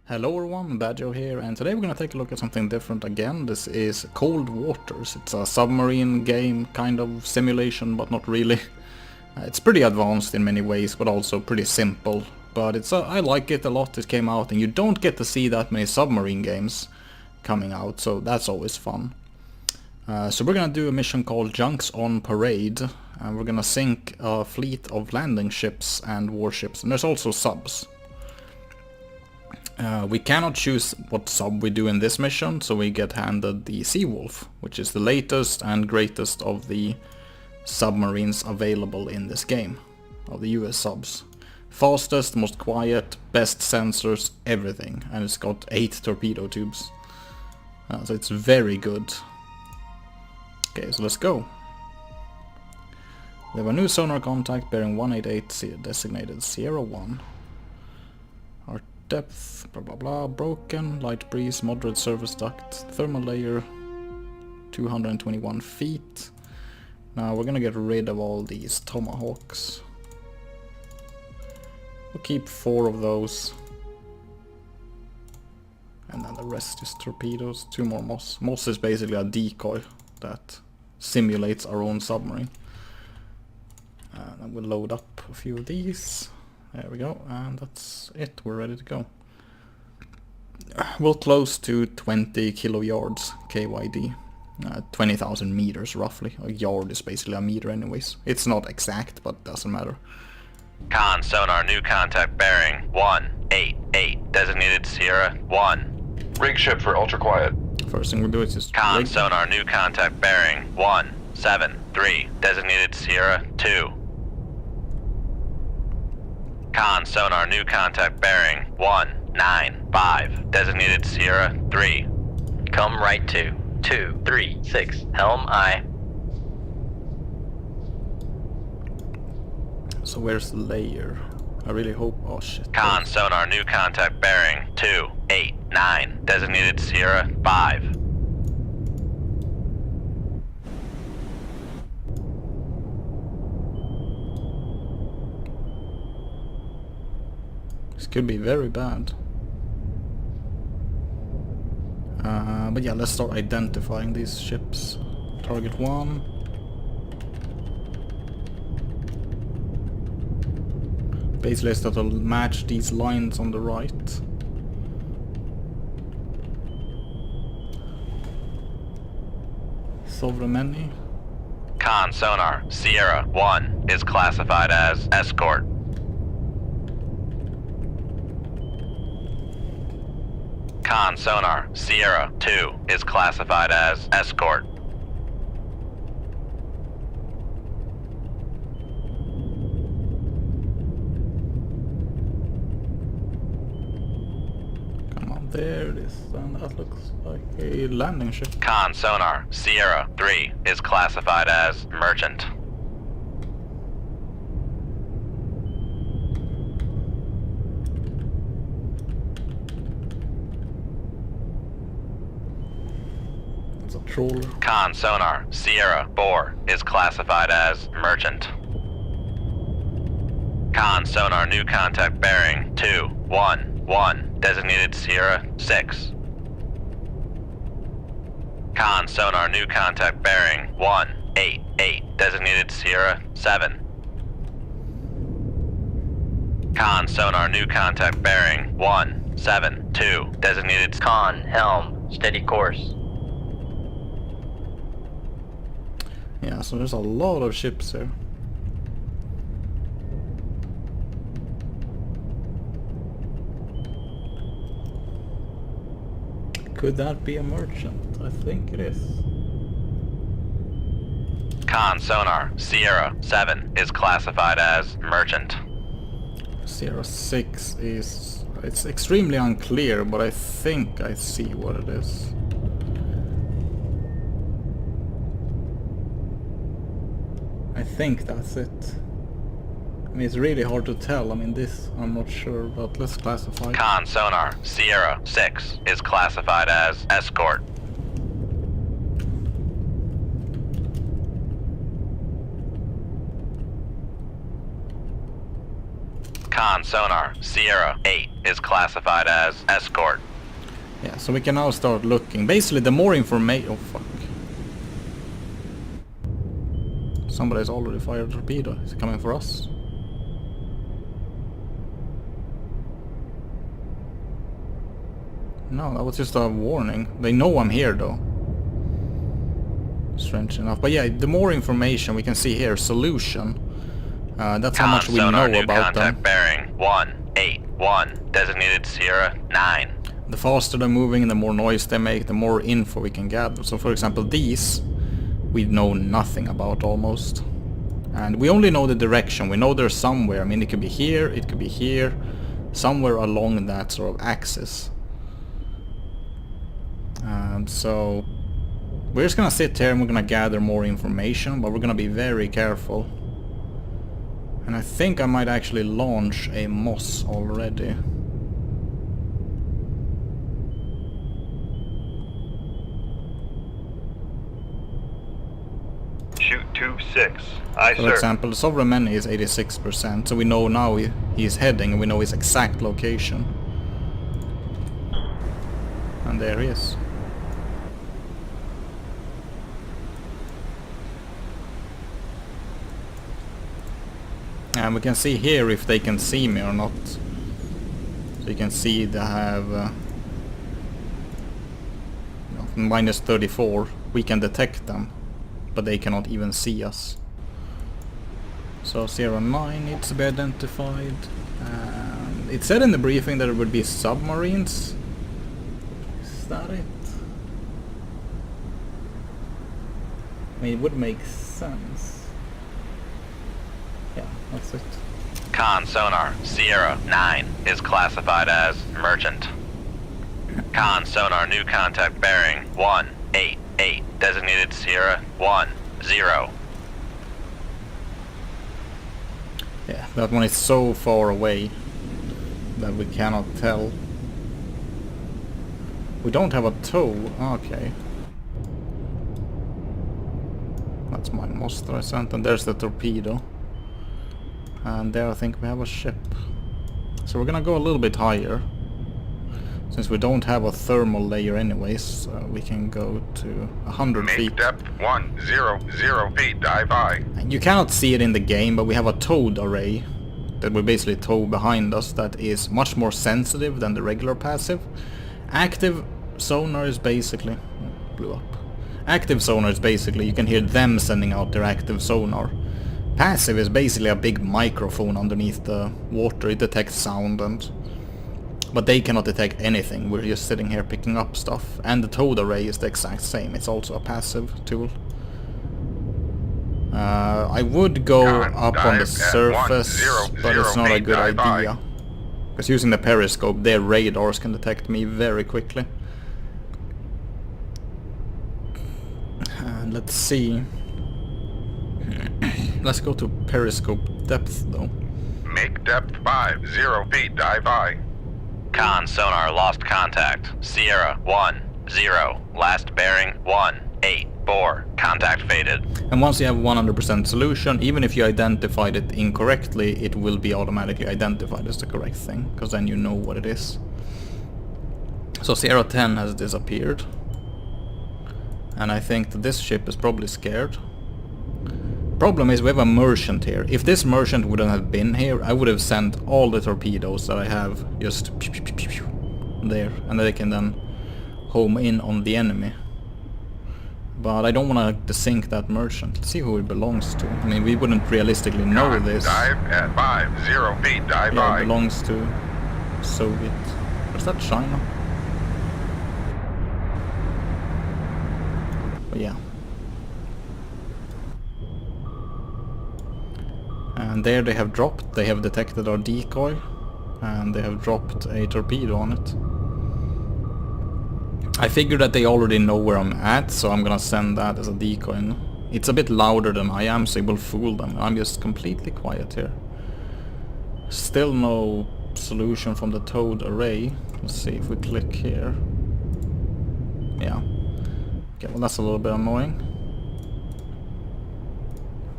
Hello everyone, Badjo here, and today we're gonna take a look at something different again. This is Cold Waters. It's a submarine game, kind of simulation, but not really. It's pretty advanced in many ways, but also pretty simple. But I like it a lot. It came out, and you don't get to see that many submarine games coming out, so that's always fun. So we're gonna do a mission called Junks on Parade, and we're gonna sink a fleet of landing ships and warships, and there's also subs. We cannot choose what sub we do in this mission, so we get handed the Seawolf, which is the latest and greatest of the submarines available in this game, of the US subs. Fastest, most quiet, best sensors, everything, and it's got 8 torpedo tubes. So it's very good. Okay, so let's go. We have a new sonar contact bearing 188 designated Sierra 1. Our depth, blah blah blah, broken, light breeze, moderate surface duct, thermal layer, 221 feet. Now we're gonna get rid of all these Tomahawks. We'll keep 4 of those. And then the rest is torpedoes, 2 more Moss. Moss is basically a decoy that simulates our own submarine. And then we'll load up a few of these. There we go, and that's it, we're ready to go. We'll close to 20 kilojards KYD, 20,000 meters roughly. A yard is basically a meter anyways. It's not exact, but doesn't matter. Con sonar, new contact bearing 188, designated Sierra 1. Rig ship for ultra quiet. First thing we'll do is just Con rig. sonar, new contact bearing 173, designated Sierra 2. Con sonar, new contact bearing 195, designated Sierra 3. Come right to 236, helm aye. So where's the layer? I really hope, oh shit. Con sonar, new contact bearing 289, designated Sierra 5. This could be very bad. But yeah, let's start identifying these ships. Target 1. Basically, it's that'll match these lines on the right. Sovereign. Con sonar, Sierra 1 is classified as escort. Con sonar, Sierra 2 is classified as escort. Come on, there it is. And that looks like a landing ship. Con sonar, Sierra 3 is classified as merchant. It's a trawler. Con sonar, Sierra 4 is classified as merchant. Con sonar, new contact bearing 211, designated Sierra 6. Con sonar, new contact bearing 188, designated Sierra 7. Con sonar, new contact bearing 172, designated Con helm, steady course. Yeah, so there's a lot of ships there. Could that be a merchant? I think it is. Con sonar, Sierra 7 is classified as merchant. Sierra 6 is... it's extremely unclear, but I think I see what it is. I think that's it. I mean, it's really hard to tell. I mean, this, I'm not sure, but let's classify. Con sonar, Sierra 6 is classified as escort. Con sonar, Sierra 8 is classified as escort. Yeah, so we can now start looking. Basically, the more information... Oh, fuck. Somebody's already fired a torpedo. Is it coming for us? No, that was just a warning. They know I'm here, though. Strange enough. But yeah, the more information we can see here, solution. That's how much we know about them. Bearing 181, designated Sierra 9. The faster they're moving and the more noise they make, the more info we can gather. So for example, these we know nothing about almost. And we only know the direction. We know they're somewhere. I mean, it could be here, it could be here, somewhere along that sort of axis. So we're just gonna sit here and we're gonna gather more information, but we're gonna be very careful. And I think I might actually launch a Moss already. Shoot 2-6. Aye, For example, the Sovereign Men is 86%, so we know now he's heading and we know his exact location. And there he is. And we can see here if they can see me or not. So you can see they have minus 34. We can detect them, but they cannot even see us. So 09 needs to be identified. It said in the briefing that it would be submarines. Is that it? I mean, it would make sense. Yeah, that's it. Con sonar, Sierra 9 is classified as merchant. Con sonar, new contact bearing 188, designated Sierra 10. Yeah, that one is so far away that we cannot tell. We don't have a tow. Okay. That's my Moss that I sent, and there's the torpedo. And there I think we have a ship. So we're gonna go a little bit higher. Since we don't have a thermal layer anyways, we can go to 100 feet. Make depth 100 feet, dive high. And you cannot see it in the game, but we have a towed array that we basically tow behind us that is much more sensitive than the regular passive. Active sonar is basically... blew up. Active sonar is basically, you can hear them sending out their active sonar. Passive is basically a big microphone underneath the water. It detects sound but they cannot detect anything. We're just sitting here picking up stuff. And the towed array is the exact same. It's also a passive tool. I would go up on the surface, but it's not a good idea. Because using the periscope, their radars can detect me very quickly. Let's see. Let's go to periscope depth though. Make depth 50 feet, dive high. Con sonar, lost contact. Sierra 10, last bearing 184. Contact faded. And once you have 100% solution, even if you identified it incorrectly, it will be automatically identified as the correct thing, because then you know what it is. So Sierra 10 has disappeared. And I think that this ship is probably scared. Problem is we have a merchant here. If this merchant wouldn't have been here, I would have sent all the torpedoes that I have just there, and they can then home in on the enemy. But I don't want to sink that merchant. Let's see who it belongs to. I mean, we wouldn't realistically know this. Dive at 50 feet, dive Yeah, high. it belongs to Soviet. What's that, China? But yeah. And there they have dropped, they have detected our decoy, and they have dropped a torpedo on it. I figured that they already know where I'm at, so I'm gonna send that as a decoy. It's a bit louder than I am, so it will fool them. I'm just completely quiet here. Still no solution from the towed array. Let's see if we click here. Yeah. Okay, well that's a little bit annoying.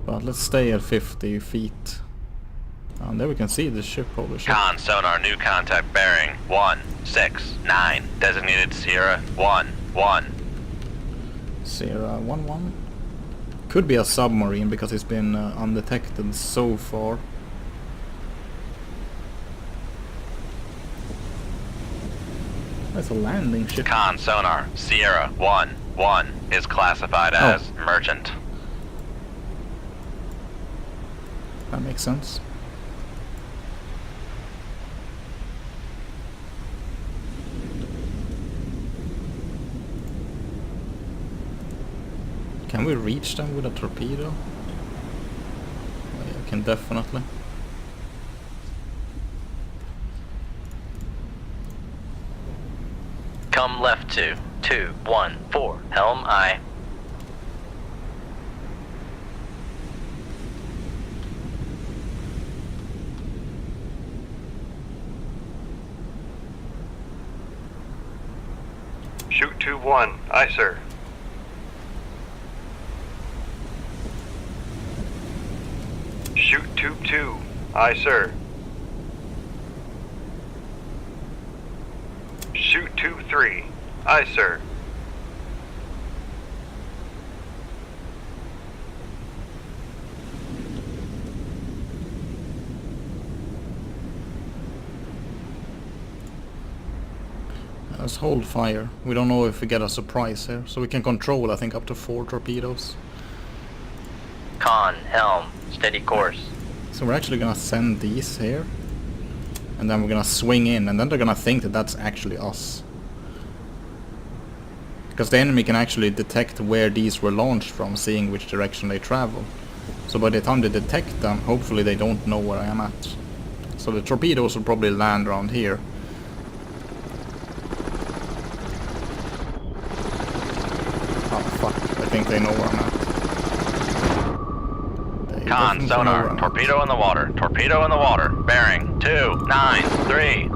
But let's stay at 50 feet. And there we can see the ship, holy shit. Con sonar, new contact bearing 169. Designated Sierra 1-1. Sierra 1-1. Could be a submarine because it's been undetected so far. That's a landing ship. Con sonar, Sierra 1-1 is classified as merchant. That makes sense. Can we reach them with a torpedo? Oh, yeah, we can definitely. Come left to 214. Helm aye. Shoot 2-1. Aye, sir. Shoot 2-2. Aye, sir. Shoot 2-3. Aye, sir. Let's hold fire. We don't know if we get a surprise here, so we can control, I think, up to 4 torpedoes. Con, helm, steady course. So we're actually gonna send these here, and then we're gonna swing in, and then they're gonna think that that's actually us. Because the enemy can actually detect where these were launched from, seeing which direction they travel. So by the time they detect them, hopefully they don't know where I am at. So the torpedoes will probably land around here. Oh fuck, I think they know where I'm at. They Con, definitely know where sonar, I'm at. torpedo in the water, torpedo in the water, bearing 293.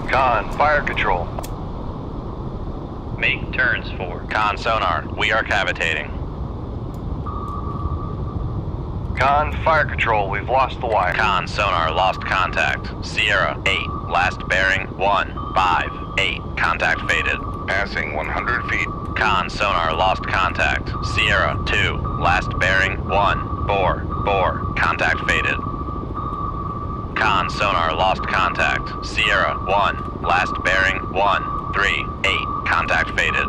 Con, fire control. Make turns for. Con, sonar, we are cavitating. Con, fire control. We've lost the wire. Con, sonar, lost contact. Sierra 8, last bearing 158. Contact faded. Passing 100 feet. Con, sonar, lost contact. Sierra 2, last bearing 144. Contact faded. Con, sonar, lost contact. Sierra 1, last bearing 138. Contact faded.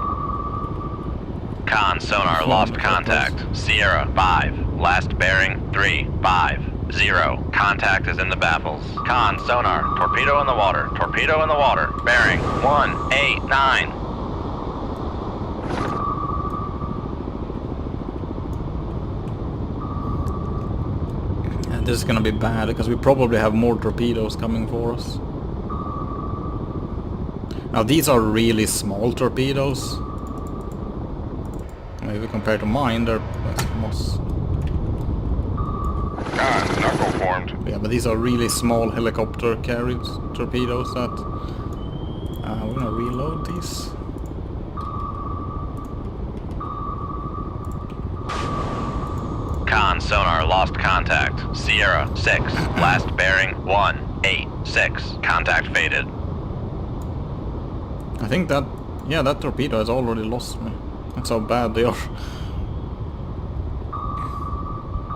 Con, sonar, lost contact. Sierra 5, last bearing 350. Contact is in the baffles. Con, sonar, torpedo in the water, torpedo in the water, bearing 189. And this is gonna be bad because we probably have more torpedoes coming for us. Now these are really small torpedoes. Maybe compared to mine, they're almost... Con, knuckle formed. Yeah, but these are really small helicopter carried torpedoes that... we're gonna reload these. Con, sonar, lost contact. Sierra 6, last bearing 186. Contact faded. I think that... yeah, that torpedo has already lost me. That's how bad they are.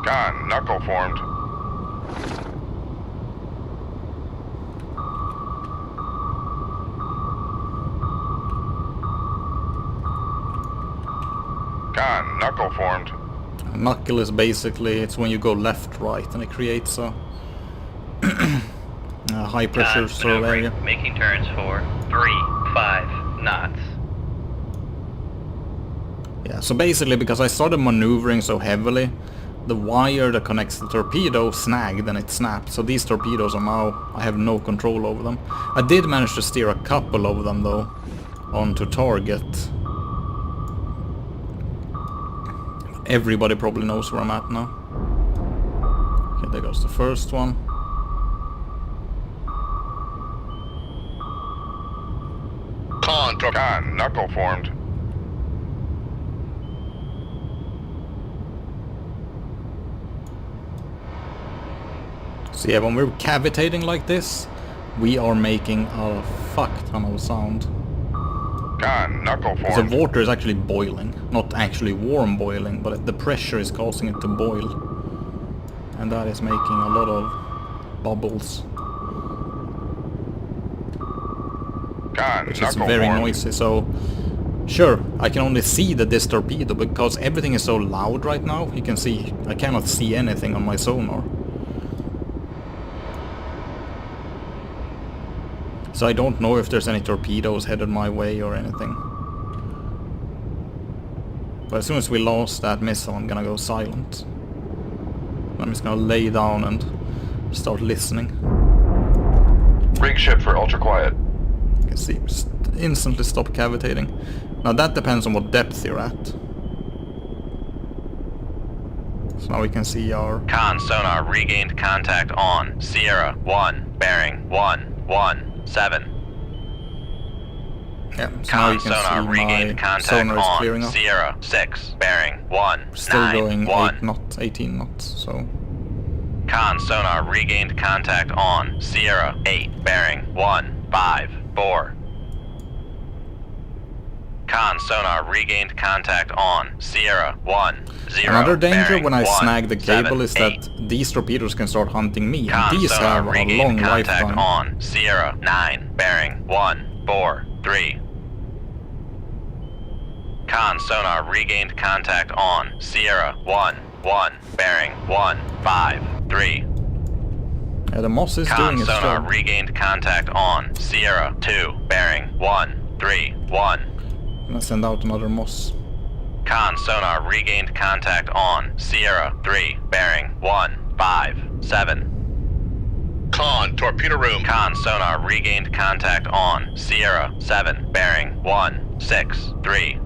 Con, knuckle formed. Con, knuckle formed. Knuckle is basically, it's when you go left, right, and it creates a, a high pressure sort of area. Making turns for 3-5 knots. Yeah, so basically because I started maneuvering so heavily, the wire that connects the torpedo snagged and it snapped. So these torpedoes are now, I have no control over them. I did manage to steer a couple of them though onto target. Everybody probably knows where I'm at now. Okay, there goes the first one. Con, knuckle formed. So yeah, when we're cavitating like this, we are making a fuck ton of sound. Con, knuckle Because the formed. water is actually boiling. Not actually warm boiling, but the pressure is causing it to boil. And that is making a lot of bubbles. Con, Which is knuckle very formed. noisy, so... Sure, I can only see this torpedo because everything is so loud right now. You can see, I cannot see anything on my sonar. So I don't know if there's any torpedoes headed my way or anything. But as soon as we lost that missile, I'm gonna go silent. I'm just gonna lay down and start listening. Rig ship for ultra quiet. You can see, just instantly stop cavitating. Now that depends on what depth you're at. So now we can see our... Con sonar regained contact on Sierra 1, bearing 117. Yeah, so now Con you can sonar see regained my contact sonar is clearing on up. Sierra 6, bearing Still going 191. 18 knots, so... Con sonar regained contact on Sierra 8, bearing 154. Con sonar regained contact on Sierra 10. Another danger bearing when I snag the cable is 178. that these torpedoes can start hunting me, and Con these sonar have a regained long contact lifetime. on Sierra 9, bearing 143. Con sonar regained contact on Sierra 1, bearing 153. Yeah, the Moss is Con doing its sonar job. regained contact on Sierra 2, bearing 131. I'm gonna send out another Moss. Con sonar regained contact on Sierra 3, bearing 157. Con, torpedo room. Con sonar regained contact on Sierra 7, bearing 163.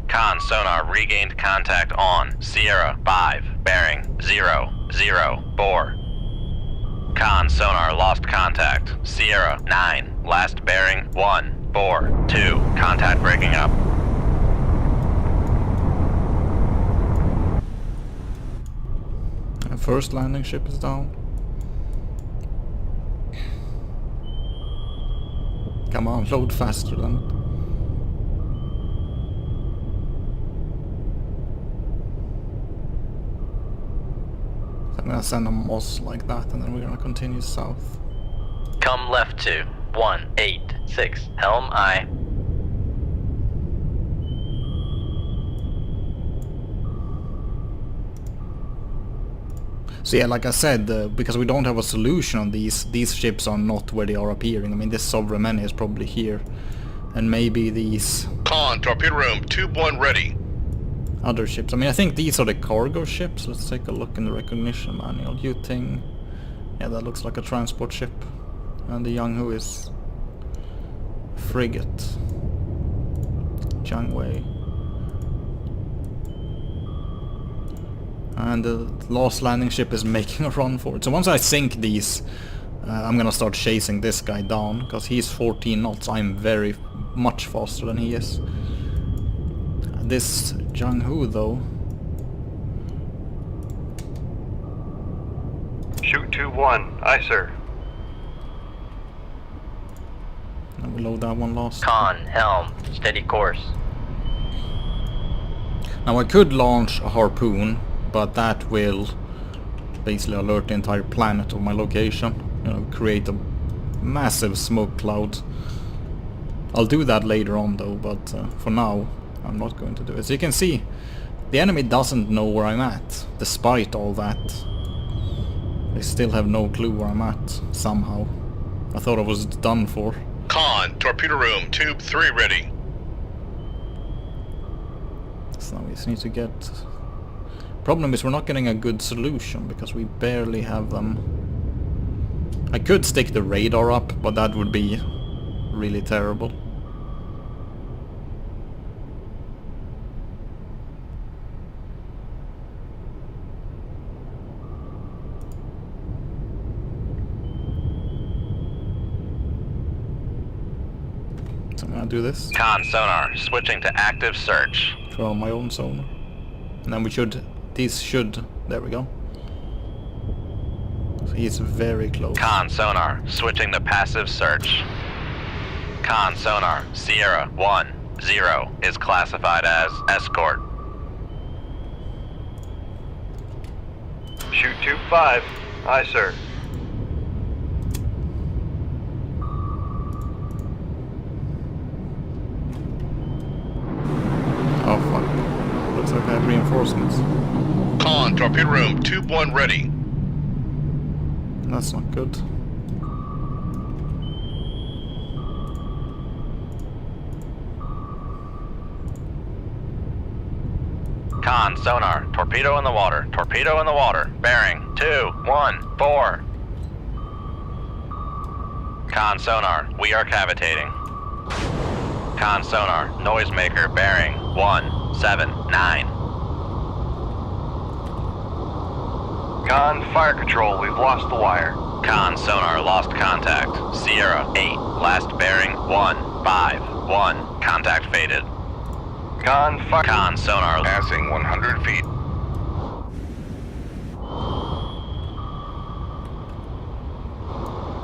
Con sonar regained contact on Sierra 5, bearing 004. Con sonar lost contact. Sierra 9, last bearing 142. Contact breaking up. First landing ship is down. Come on, load faster then. So I'm gonna send a Moss like that, and then we're gonna continue south. Come left to 186, helm aye. So yeah, like I said, because we don't have a solution on these ships are not where they are appearing. I mean, this Sovereign Many is probably here. And maybe these Con, torpedo room. Tube 1 ready. other ships. I mean, I think these are the cargo ships. Let's take a look in the recognition manual. Yuting. Yeah, that looks like a transport ship. And the Yanghu is a frigate. Jiangwei. And the last landing ship is making a run for it. So once I sink these, I'm gonna start chasing this guy down, because he's 14 knots. I'm very much faster than he is. This Jianghu though, Shoot 2-1. Aye, sir. I will load that one last. Con, helm, steady course. Now I could launch a harpoon, but that will basically alert the entire planet of my location. You know, create a massive smoke cloud. I'll do that later on though, but for now I'm not going to do it. So you can see, the enemy doesn't know where I'm at, despite all that. They still have no clue where I'm at, somehow. I thought I was done for. Con, torpedo room. Tube 3 ready. So now we just need to get... Problem is we're not getting a good solution, because we barely have them. I could stick the radar up, but that would be really terrible. do this. Con sonar, switching to active search. Throw my own sonar. And then we should... These should... There we go. So he's very close. Con sonar, switching to passive search. Con sonar, Sierra 1-0 is classified as escort. Shoot 2-5. Aye, sir. Oh fuck. Looks like I have reinforcements. Con, torpedo room, tube 1 ready. That's not good. Con sonar, torpedo in the water, torpedo in the water, bearing 2-1-4. Con sonar, we are cavitating. Con sonar, noisemaker bearing 179. Con, fire control, we've lost the wire. Con sonar lost contact. Sierra 8, last bearing 151. Contact faded. Con, fire... Con sonar Passing 100 feet.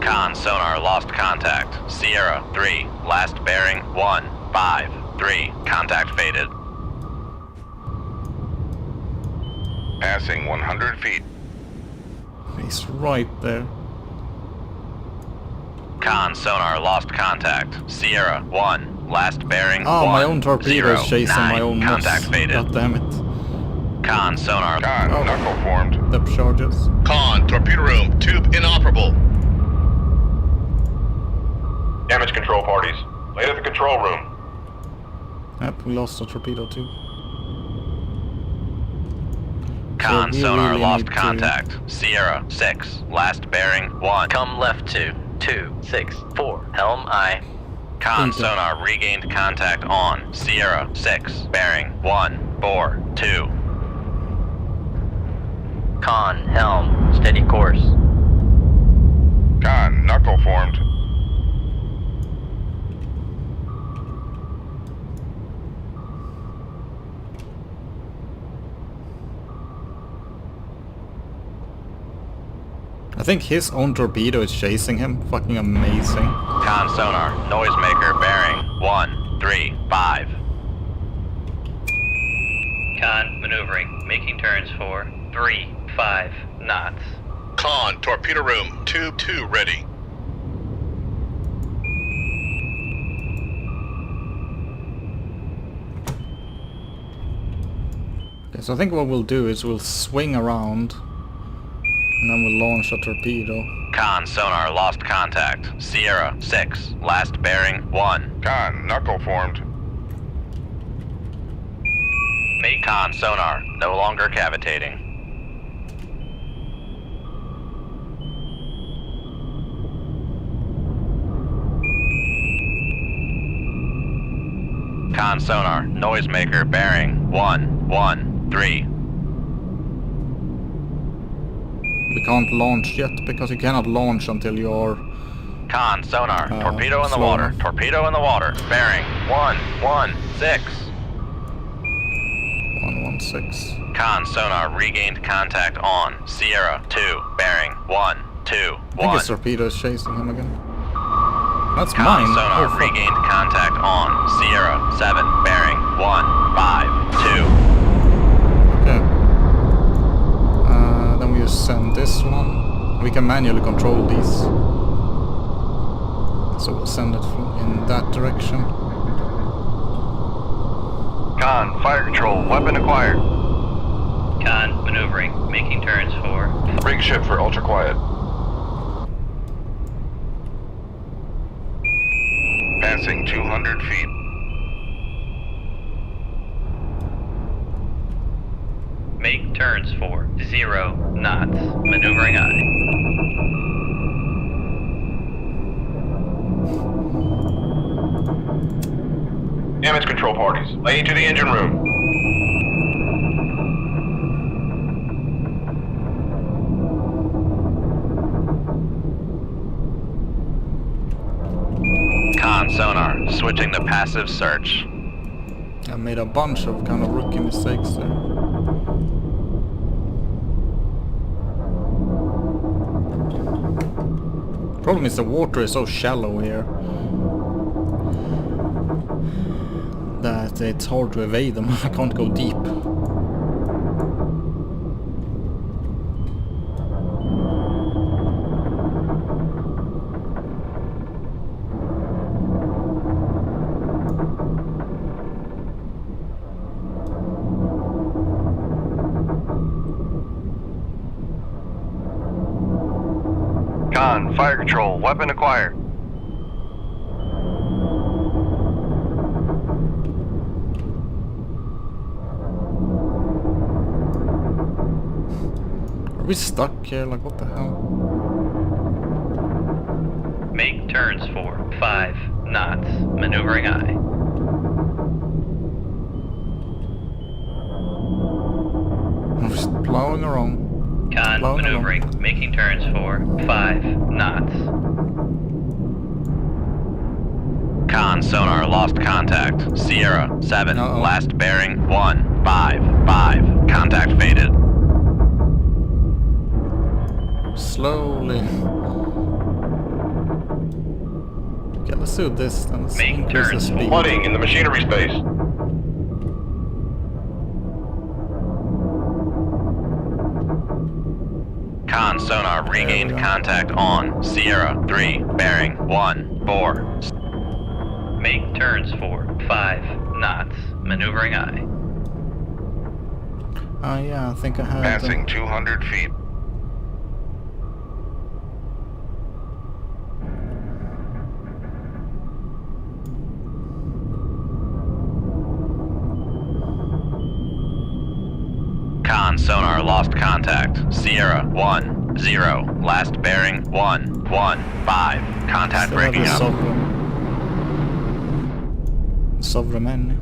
Con sonar lost contact. Sierra 3, last bearing 153. Contact faded. Passing 100 feet. He's right there. Con sonar lost contact. Sierra 1, last bearing Oh, my own torpedo is chasing my 109. own Contact moss. faded. God damn it. Con sonar. Con, Oh. knuckle formed. Depth charges. Con, torpedo room, tube inoperable. Damage control parties. Late at the control room. Yep, we lost a torpedo too. Con we sonar really lost need to- contact. Sierra 6, last bearing 1. Come left to 264. Helm I. Con Okay. sonar regained contact on Sierra 6, bearing 142. Con, helm, steady course. Con, knuckle formed. I think his own torpedo is chasing him. Fucking amazing. Con sonar, noisemaker bearing 135. Con, maneuvering, making turns for 3-5 knots. Con, torpedo room, tube 2 ready. Okay, so I think what we'll do is we'll swing around and then we'll launch a torpedo. Con sonar lost contact. Sierra 6, last bearing 1. Con, knuckle formed. Make con sonar, no longer cavitating. Con sonar, noisemaker bearing 113. We can't launch yet because you cannot launch until you're... Con sonar, torpedo in the slow water, enough. torpedo in the water, bearing 116. 116. Con sonar regained contact on Sierra 2, bearing 121. I think his torpedo is chasing him again. That's Con mine. sonar Oh, fuck. regained contact on Sierra 7, bearing 152. Okay. Then we just send this one. We can manually control these. So we'll send it in that direction. Con, fire control, weapon acquired. Con, maneuvering, making turns for Rig ship for ultra quiet. Passing 200 feet. make turns for 0 knots, maneuvering aye. Damage control parties, lay into the engine room. Con sonar, Switching to passive search. I made a bunch of kind of rookie mistakes there. Problem is the water is so shallow here that it's hard to evade them. I can't go deep. Con, fire control, weapon acquired. Are we stuck here? Like, what the hell? Make turns for 5 knots. Maneuvering eye. I'm just plowing around. Con, Plowing maneuvering. along. Making turns for 5 knots. Con sonar lost contact. Sierra 7. Uh-oh. Last bearing 155. Contact faded. Slowly. Okay, let's do this then. Let's Make increase the turns speed. Flooding in the machinery space. Con sonar regained we go. contact on Sierra 3. Bearing 14. Make turns for 5 knots. Maneuvering eye. Yeah, I think I had... Passing 200 feet. Con sonar lost contact. Sierra 10. Last bearing 115. Contact still have breaking the up. Sovereign.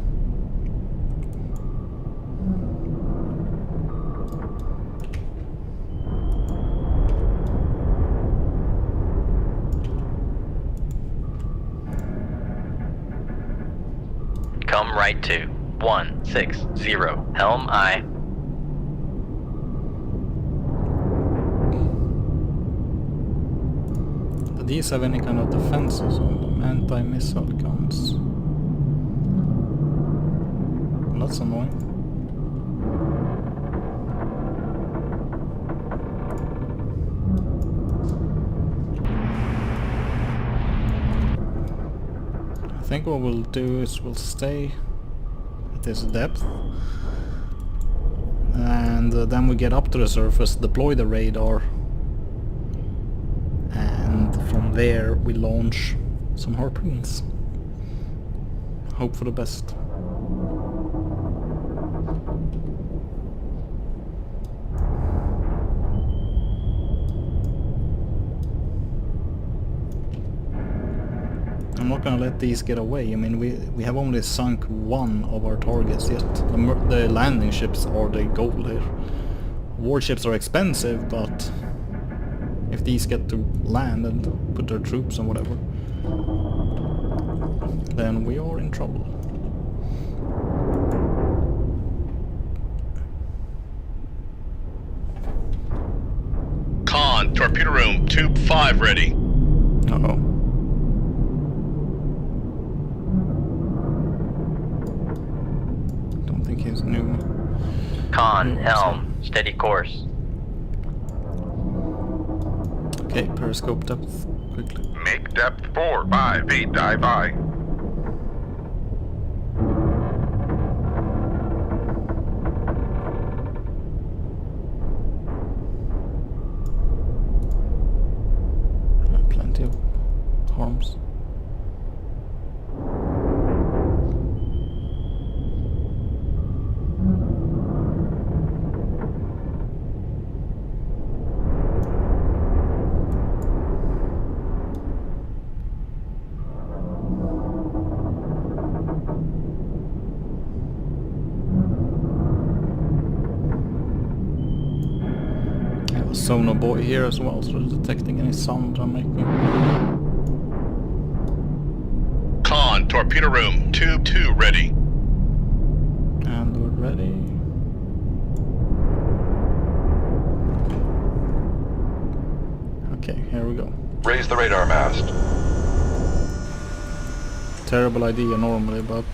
Come right to 160 Helm I. Do these have any kind of defenses on them? Anti-missile guns. That's annoying. I think what we'll do is we'll stay at this depth, and then we get up to the surface, deploy the radar, and from there we launch some harpoons. Hope for the best. I'm not gonna let these get away. I mean, we have only sunk one of our targets yet. The landing ships are the goal here. Warships are expensive, but if these get to land and put their troops and whatever, then we are in trouble. Con, torpedo room, tube 5 ready. Uh-oh. Don't think he's new. Con, helm, steady course. Okay, periscope depth, quickly. Make depth 5 feet, dive by. Plenty of harms. I have a sonar boy here as well, so detecting any sound I'm making. Con, torpedo torpedo room, tube 2 ready. And we're ready. Okay, here we go. Raise the radar mast. Terrible idea normally, but...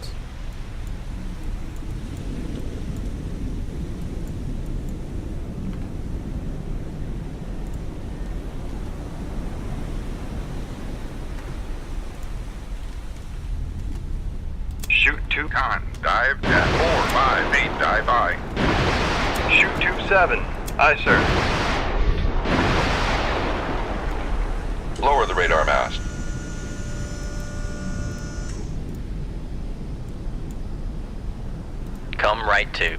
Shoot tube. Con, dive 10, 4, 5, 8, dive I. Shoot tube 7. Aye, sir. Lower the radar mast. Come right 2.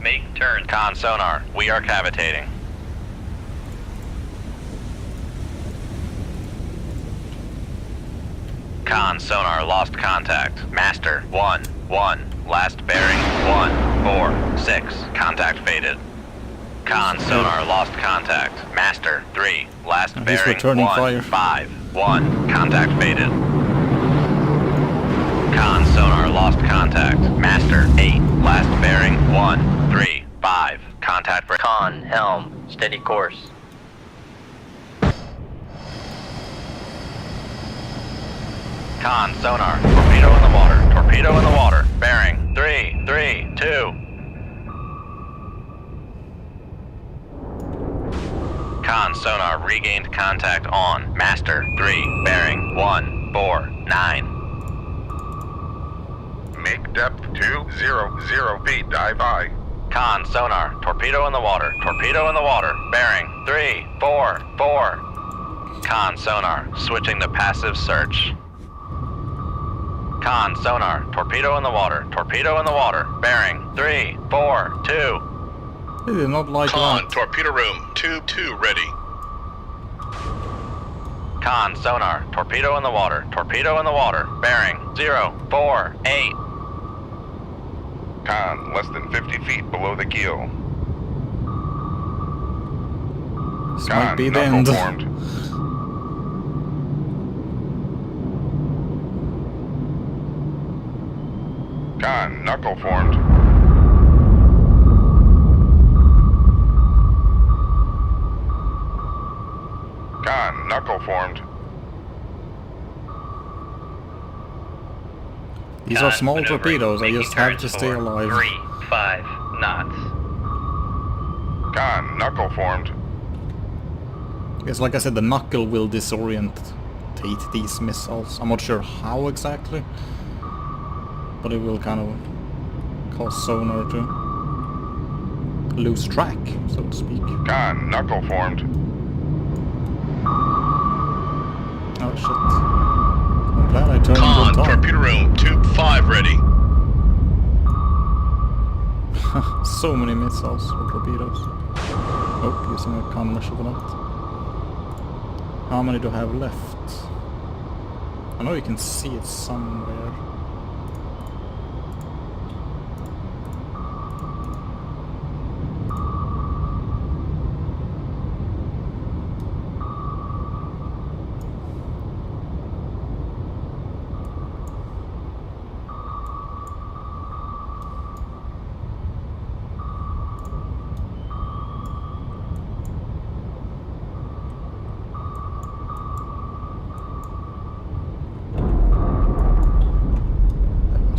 Make turns. Con sonar, we are cavitating. Con sonar, lost contact. Master, 1, 1. Last bearing, 1, 4, 6. Contact faded. Con sonar, lost contact. Master, 3. Last And he's bearing, returning 1, fire. 5, 1. Contact faded. Con sonar, lost contact. Master, 8. Last bearing, 1, 3, 5. Contact for Con, helm, steady course. Con sonar, torpedo in the water, torpedo in the water, bearing, 3, 3, 2. Con sonar, regained contact on, master, 3, bearing, 1, 4, 9. Make depth 2, 0, 0 feet, dive I. Con sonar, torpedo in the water, bearing, 3, 4, 4. Con sonar, switching to passive search. Con sonar, torpedo in the water, bearing, 3, 4, 2. They did not like Con, that. torpedo room, tube 2 ready. Con sonar, torpedo in the water, bearing, 0, 4, 8. Con, less than 50 feet below the keel. This might Con, be the knuckle end. formed. Con, knuckle formed. Con, knuckle formed. These are Con, small maneuvering, torpedoes, I making just have turns to stay for alive. 3, 5 knots. Con, knuckle formed. Yes, like I said, the knuckle will disorientate these missiles. I'm not sure how exactly, but it will kind of cause sonar to lose track, so to speak. Con, knuckle formed. Oh shit. I'm glad I turned Con, it on. torpedo room, tube 5 ready. So many missiles or torpedoes. Oh, using a countermeasure for that. How many do I have left? I know you can see it somewhere.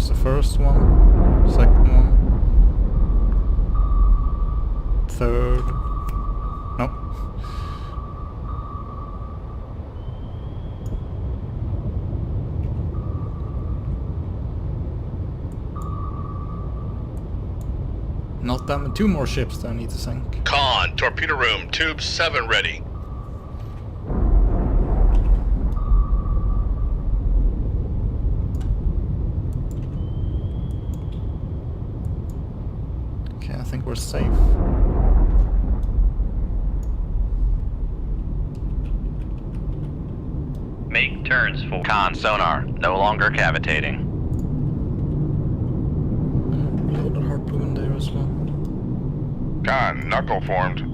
The first one, second one, third. Nope. Not that many. 2 more ships that I need to sink. Con, torpedo room, tube 7 ready. Okay, I think we're safe. Make turns for Con sonar, no longer cavitating. Loaded harpoon there as well. Con, knuckle formed.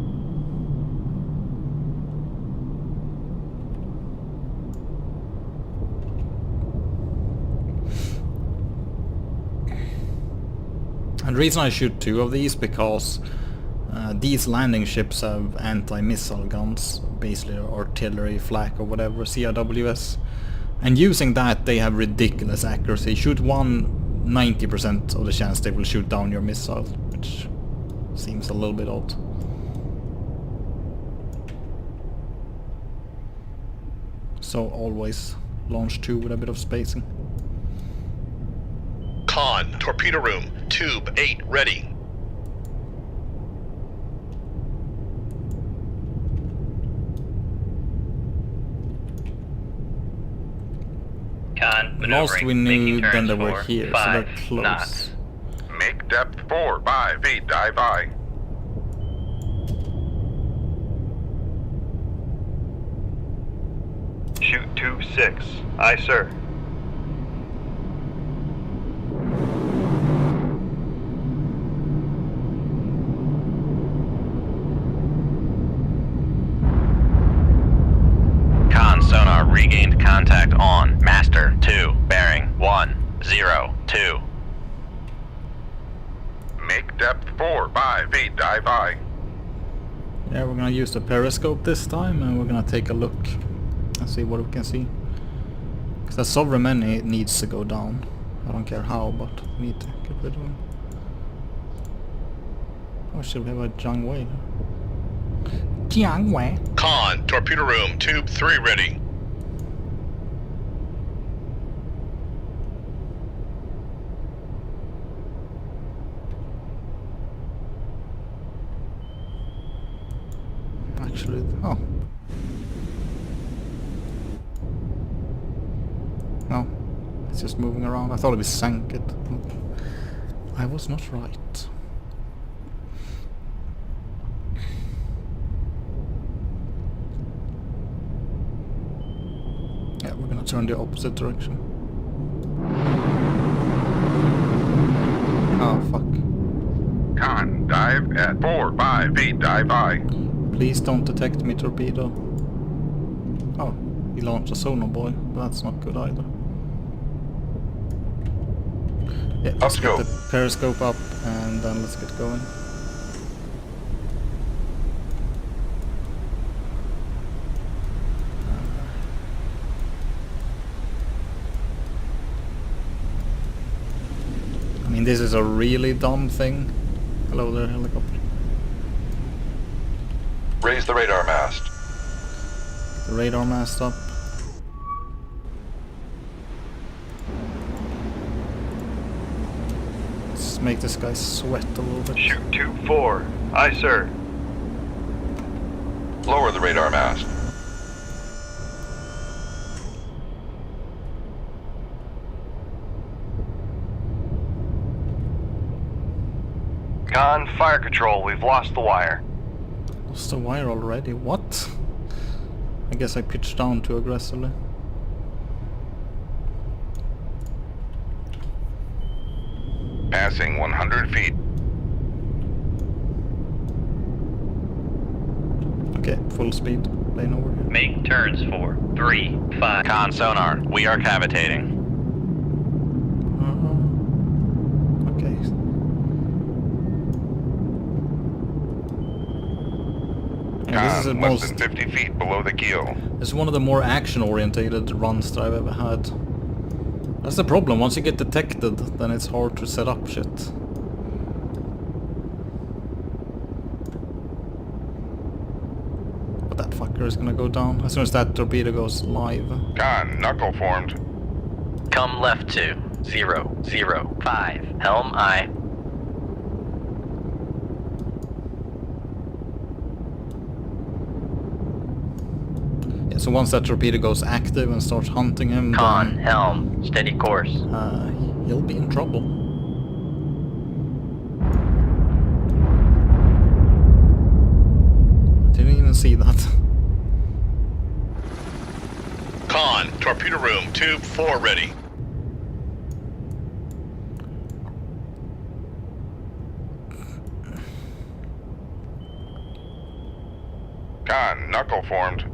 And the reason I shoot 2 of these because these landing ships have anti-missile guns, basically artillery, flak or whatever, CIWS. And using that they have ridiculous accuracy. Shoot one, 90% of the chance they will shoot down your missile, which seems a little bit odd. So always launch 2 with a bit of spacing. Con, torpedo room, tube 8 ready. Con, Last we maneuvering, knew, making then they turns were for here, so 5 they're close. knots. Make depth 4 by feet, dive by. Shoot tube 6. Aye, sir. Con sonar regained contact on Master 2, bearing 102. Make depth 4 by feet, dive by. Yeah, we're gonna use the periscope this time and we're gonna take a look and see what we can see. Because that Sovereign Many needs to go down. I don't care how, but we need to get rid of him. Oh, should we have a Jiang Wei? Jiang Wei? Con, torpedo room, tube 3 ready. Actually, oh. No, it's just moving around. I thought we sank it. I was not right. Yeah, we're gonna turn the opposite direction. Oh, fuck. Con, dive at 4 by feet, dive by. Please don't detect me, torpedo. Oh, he launched a sonar buoy. That's not good either. Yeah, let's get the periscope up and then let's get going. I mean, this is a really dumb thing. Hello there, helicopter. Raise the radar mast. The radar mast up. Let's make this guy sweat a little bit. Shoot tube 4. Aye, sir. Lower the radar mast. Con, fire control. We've lost the wire. Lost the wire already? What? I guess I pitched down too aggressively. Passing 100 feet. Okay, full speed. Lane over here. Make turns for 3 5. Con sonar, we are cavitating. Okay. Yeah, this is the Con, less most... than 50 feet below the keel. This is one of the more action-orientated runs that I've ever had. That's the problem, once you get detected, then it's hard to set up shit. But that fucker is gonna go down as soon as that torpedo goes live. Con, knuckle formed. Come left to 005. Helm aye. Yeah, so once that torpedo goes active and starts hunting him, Con, then helm, steady course. he'll be in trouble. Didn't even see that. Con, torpedo room, tube 4 ready. Con, knuckle formed.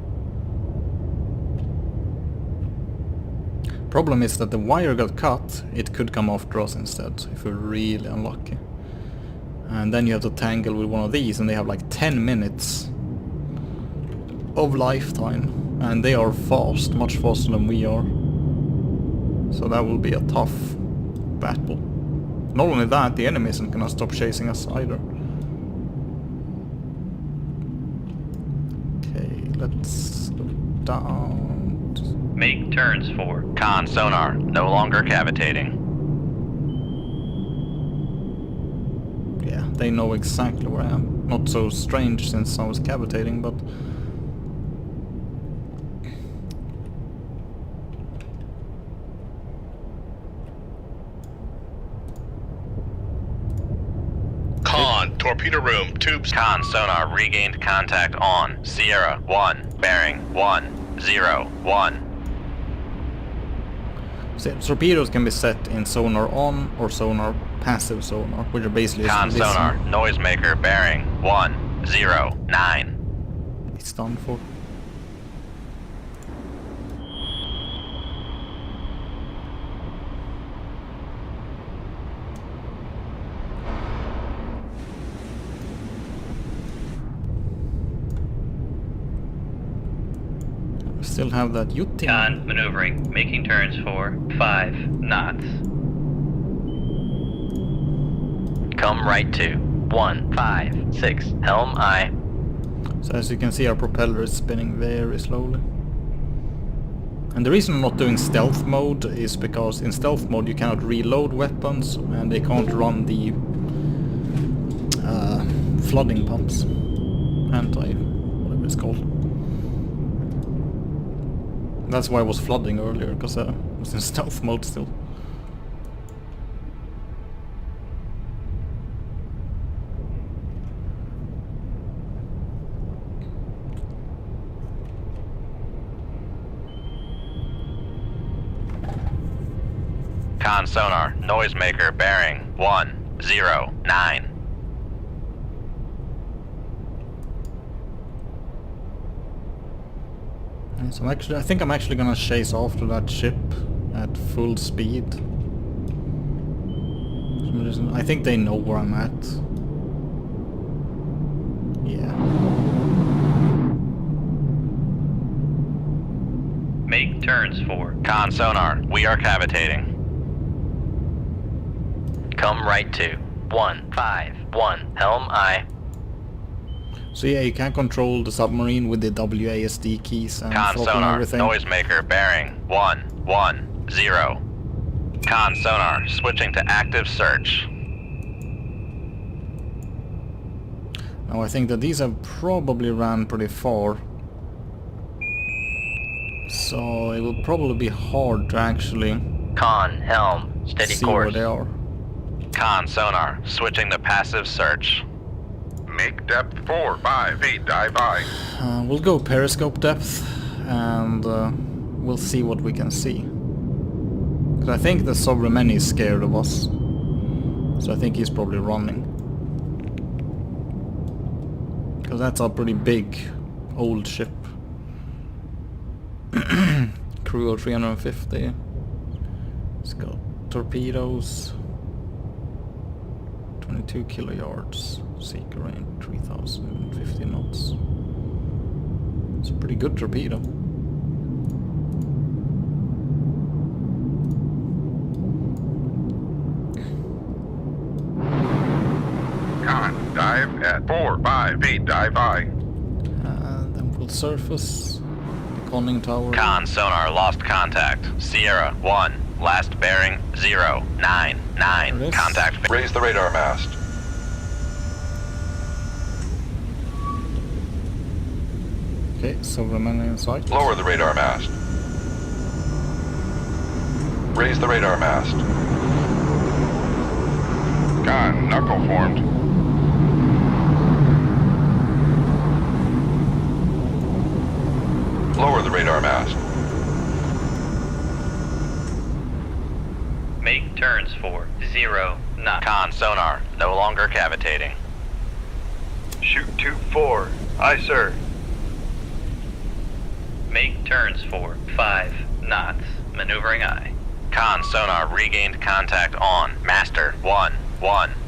Problem is that the wire got cut. It could come after us instead, if we're really unlucky. And then you have to tangle with one of these, and they have like 10 minutes of lifetime. And they are fast, much faster than we are. So that will be a tough battle. Not only that, the enemy isn't gonna stop chasing us either. Okay, let's go down. Make turns for Con sonar, no longer cavitating. Yeah, they know exactly where I am. Not so strange since I was cavitating, but... Con, torpedo room, tubes. Con sonar regained contact on Sierra 1, bearing 101. So, torpedoes can be set in sonar on or sonar passive sonar, which are basically Con this. sonar, noisemaker bearing 109. It's done for. We still have that Yutin. Con maneuvering, making turns for 5 knots. Come right to 156. Helm aye. So as you can see, our propeller is spinning very slowly. And the reason I'm not doing stealth mode is because in stealth mode you cannot reload weapons and they can't run the flooding pumps. Whatever it's called. That's why I was flooding earlier, because I was in stealth mode still. Con sonar, noisemaker bearing 109. So I think I'm actually gonna chase after that ship at full speed. For some reason, I think they know where I'm at. Yeah. Make turns for Con sonar, we are cavitating. Come right to 151. Helm aye. So yeah, you can control the submarine with the WASD keys and Con throttling sonar, everything. noisemaker bearing 110. Con sonar, switching to active search. Now I think that these have probably ran pretty far. So it will probably be hard to actually Con, helm, steady see course. where they are. Con sonar, switching to passive search. Make depth 4-5 feet, dive by. We'll go periscope depth and we'll see what we can see. Because I think the Sobremeni is scared of us. So I think he's probably running. Because that's a pretty big old ship. Crew of 350. It's got torpedoes. 22 kilojards. Seeker range 3050 knots. It's a pretty good torpedo. Con, dive at 4-5 feet, dive by. And then we'll surface the conning tower. Con sonar, lost contact. Sierra 1, last bearing 099. There it is. Contact. Raise the radar mast. Okay, so remaining in sight. Lower the radar mast. Raise the radar mast. Con, knuckle formed. Lower the radar mast. make turns for 0 knots. Con sonar, no longer cavitating. Shoot tube 4. Aye, sir. Make turns for 5 knots. Maneuvering aye. Con sonar regained contact on Master 1,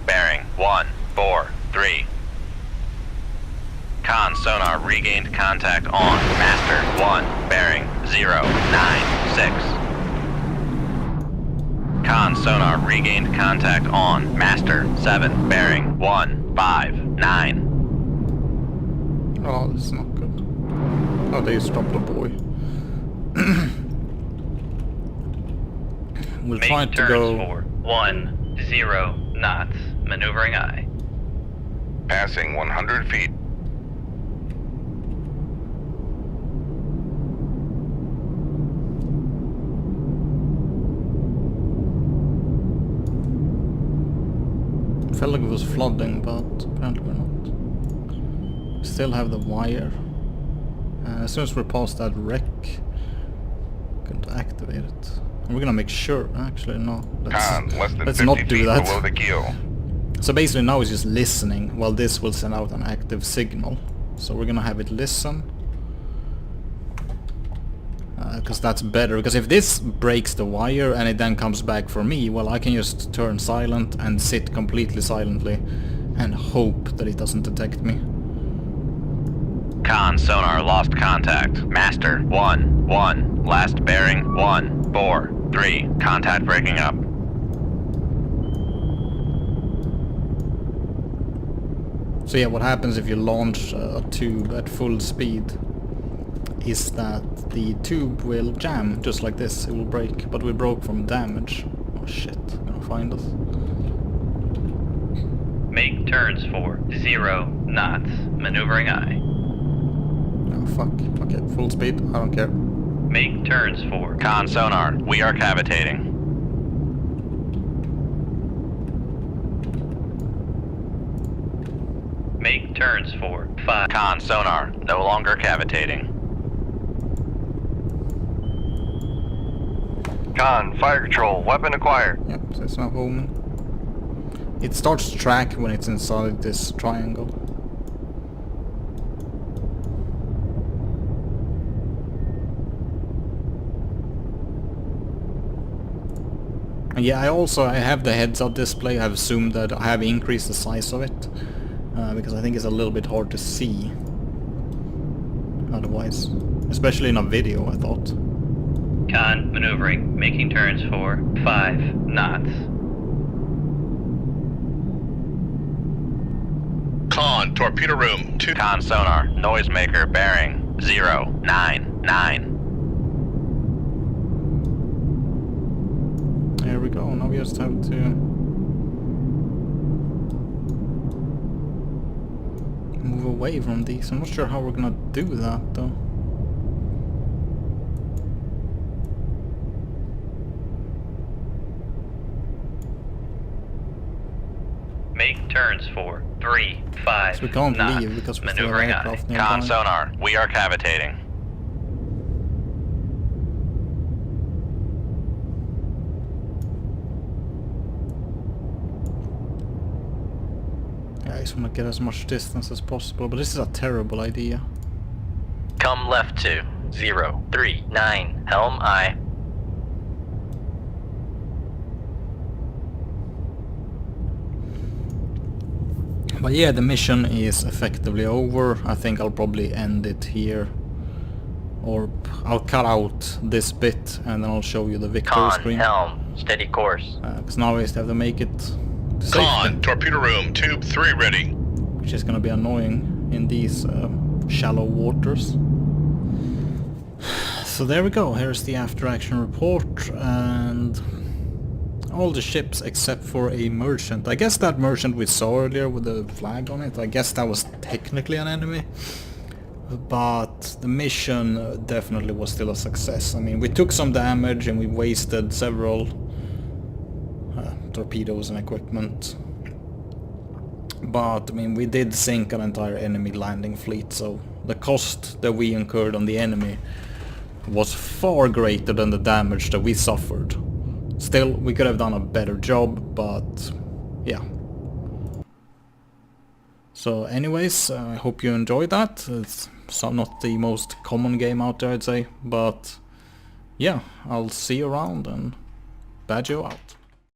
bearing 1, 4, 3. Con sonar regained contact on Master 1, bearing 0, 9, 6. Con sonar regained contact on Master 7, bearing 1, 5, 9. Oh, this is not good. Oh, they stopped the boy. We'll Make try to turns go... for 10 knots. Maneuvering aye. Passing 100 feet. Felt like it was flooding, but apparently we're not. Still have the wire. As soon as we're past that wreck, going to activate it. And we're gonna make sure. Actually, no. Con, less than Let's 50 not feet do that. below the keel. So basically now it's just listening, while this will send out an active signal. So we're gonna have it listen. Because that's better, because if this breaks the wire and it then comes back for me, well, I can just turn silent and sit completely silently and hope that it doesn't detect me. Con sonar lost contact. Master 1, 1. Last bearing 1, 4, 3. Contact breaking up. So yeah, what happens if you launch a tube at full speed is that the tube will jam, just like this. It will break, but we broke from damage. Oh shit, gonna find us. Make turns for 0 knots. Maneuvering aye. Oh fuck, okay, full speed, I don't care. Make turns for Con sonar, we are cavitating. Make turns for 5. Con sonar, no longer cavitating. Con, fire control, weapon acquired. Yep, so it's now homing. It starts to track when it's inside this triangle. And yeah, I have the heads-up display. I've zoomed that. I have increased the size of it. Because I think it's a little bit hard to see otherwise. Especially in a video, I thought. Con, maneuvering. Making turns for 5 knots. Con, torpedo room 2. Con sonar, noisemaker bearing 0, 9, 9. There we go. Now we just have to move away from these. I'm not sure how we're gonna do that though. Make turns for 3, 5 So we can't knots. leave because we still have Maneuvering aye. aircraft nearby. Con sonar, we are cavitating. Yeah, I just want to get as much distance as possible, but this is a terrible idea. Come left to 0, 3, 9. Helm aye. But yeah, the mission is effectively over. I think I'll probably end it here. Or I'll cut out this bit and then I'll show you the victory Con, screen. helm, steady course. Because now I just have to make it to safety, Con, torpedo room tube 3 ready. which is gonna be annoying in these shallow waters. So there we go, here's the after action report, and all the ships except for a merchant. I guess that merchant we saw earlier with the flag on it, I guess that was technically an enemy. But the mission definitely was still a success. I mean, we took some damage and we wasted several torpedoes and equipment. But, I mean, we did sink an entire enemy landing fleet, so the cost that we incurred on the enemy was far greater than the damage that we suffered. Still, we could have done a better job, but yeah. So anyways, I hope you enjoyed that. It's not the most common game out there, I'd say, but yeah, I'll see you around, and Badjo out.